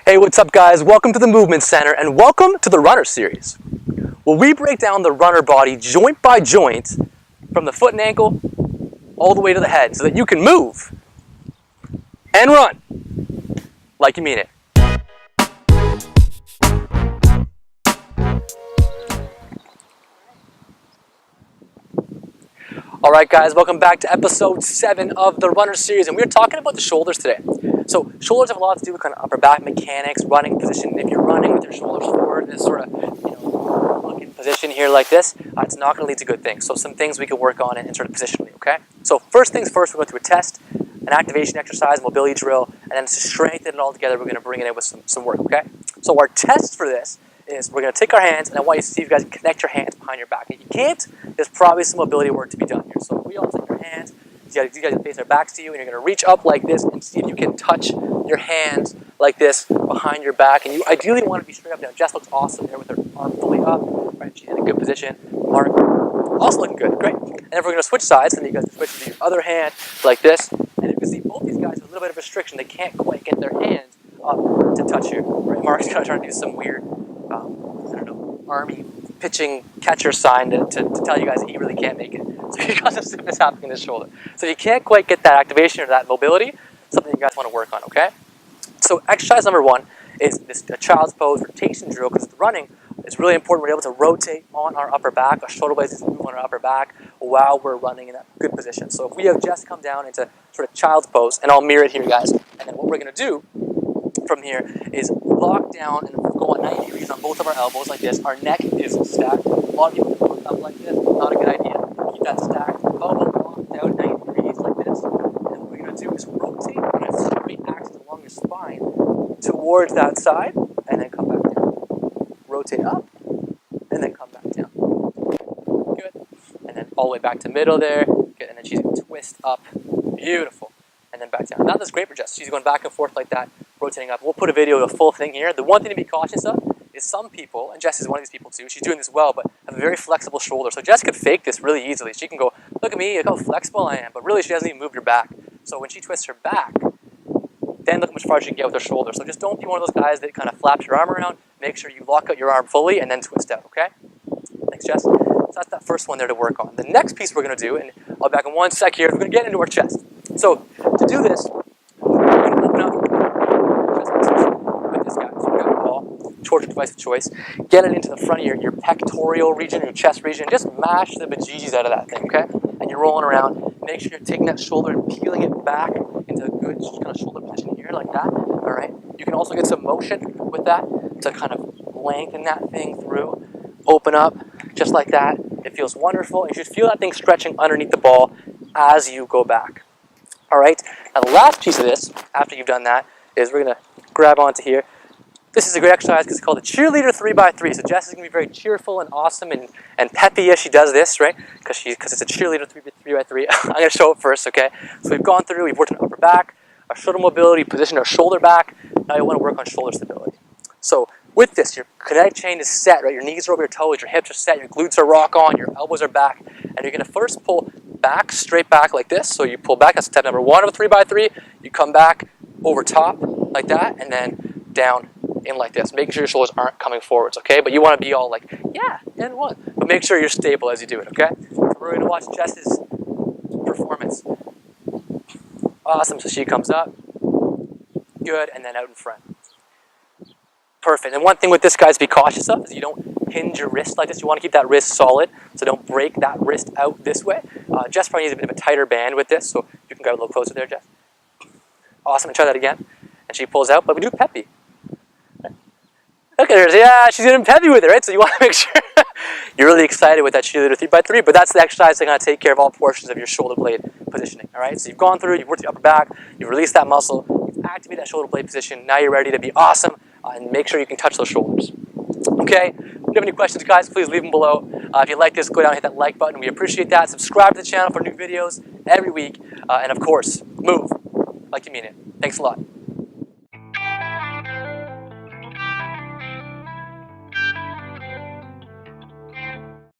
Hey, what's up guys? Welcome to the Movement Center and welcome to the Runner Series, where we break down the runner body joint by joint from the foot and ankle all the way to the head so that you can move and run like you mean it. Alright guys, welcome back to episode 7 of the Runner Series, and we're talking about the shoulders today. So shoulders have a lot to do with kind of upper back mechanics, running position. If you're running with your shoulders forward, this sort of looking position here like this, it's not going to lead to good things. So some things we can work on and sort of positionally, okay? So first things first, we're going to do a test, an activation exercise, mobility drill, and then to strengthen it all together, we're going to bring it in with some work, okay? So our test for this is we're going to take our hands, and I want you to see if you guys can connect your hands behind your back. If you can't, there's probably some mobility work to be done here. So if we all take our hands, you guys face their backs to you, and you're going to reach up like this and see if you can touch your hands like this behind your back. And you ideally want to be straight up now. Jess looks awesome there with her arm fully up. Right, she's in a good position. Mark, also looking good. Great. And then we're going to switch sides, and you guys switch to your other hand like this. And you can see both these guys have a little bit of restriction. They can't quite get their hands up to touch you. Right? Mark's going to try to do some weird, army pitching catcher sign to tell you guys that he really can't make it. So he got some stiffness happening in his shoulder. So if you can't quite get that activation or that mobility, something you guys want to work on, okay? So exercise number 1 is this child's pose rotation drill, because the running is really important. We're able to rotate on our upper back, our shoulder blades move on our upper back while we're running in that good position. So if we have Jess come down into sort of child's pose, and I'll mirror it here, guys, and then what we're going to do from here is lock down and go on 90 degrees on both of our elbows like this. Our neck is stacked. A lot of people look up like this. Not a good idea. Keep that stacked. Elbow locked out 90 degrees like this. And what we're going to do is rotate on a straight axis along your spine towards that side and then come back down. Rotate up and then come back down. Good. And then all the way back to middle there. Good. And then she's going to twist up. Beautiful. And then back down. Now that's great for Jess. She's going back and forth like that, rotating up. We'll put a video of the full thing here. The one thing to be cautious of is some people, and Jess is one of these people too, she's doing this well, but have a very flexible shoulder. So Jess could fake this really easily. She can go, look at me, look how flexible I am, but really she hasn't even moved her back. So when she twists her back, then look how much farther she can get with her shoulder. So just don't be one of those guys that kind of flaps your arm around. Make sure you lock out your arm fully and then twist out, okay? Thanks, Jess. So that's that first one there to work on. The next piece we're going to do, and I'll be back in one sec here, we're going to get into our chest. So to do this, we're going to open up with this guy. So we've got a ball, torture device of choice. Get it into the front of your pectoral region, your chest region. Just mash the bejeebies out of that thing, okay? And you're rolling around. Make sure you're taking that shoulder and peeling it back into a good kind of shoulder position here, like that. All right. You can also get some motion with that to kind of lengthen that thing through. Open up, just like that. It feels wonderful. You should feel that thing stretching underneath the ball as you go back. All right. Now the last piece of this, after you've done that, is we're going to grab onto here. This is a great exercise because it's called the Cheerleader 3x3. So Jess is going to be very cheerful and awesome and peppy as she does this, right? Because it's a Cheerleader 3x3. I'm going to show it first, okay? So we've gone through, we've worked on upper back, our shoulder mobility, positioned our shoulder back. Now you want to work on shoulder stability. So with this, your kinetic chain is set, right? Your knees are over your toes, your hips are set, your glutes are rock on, your elbows are back. And you're going to first pull back, straight back like this. So you pull back, that's step number 1 of a 3x3. You come back over top like that, and then down in like this, making sure your shoulders aren't coming forwards, okay? But you want to be all like, yeah, and one. But make sure you're stable as you do it, okay? So we're going to watch Jess's performance. Awesome, so she comes up. Good, and then out in front. Perfect. And one thing with this, guys, to be cautious of is you don't hinge your wrist like this. You want to keep that wrist solid, so don't break that wrist out this way. Jess probably needs a bit of a tighter band with this, so you can grab a little closer there, Jess. Awesome, and try that again. And she pulls out, but we do peppy. Look at her. Yeah, she's getting peppy with it, right? So you want to make sure you're really excited with that Cheerleader 3x3, but that's the exercise that's going to take care of all portions of your shoulder blade positioning, all right? So you've gone through, you've worked the upper back, you've released that muscle, you've activated that shoulder blade position. Now you're ready to be awesome and make sure you can touch those shoulders. Okay? If you have any questions, guys, please leave them below. If you like this, go down and hit that like button. We appreciate that. Subscribe to the channel for new videos every week. And of course, move like you mean it. Thanks a lot.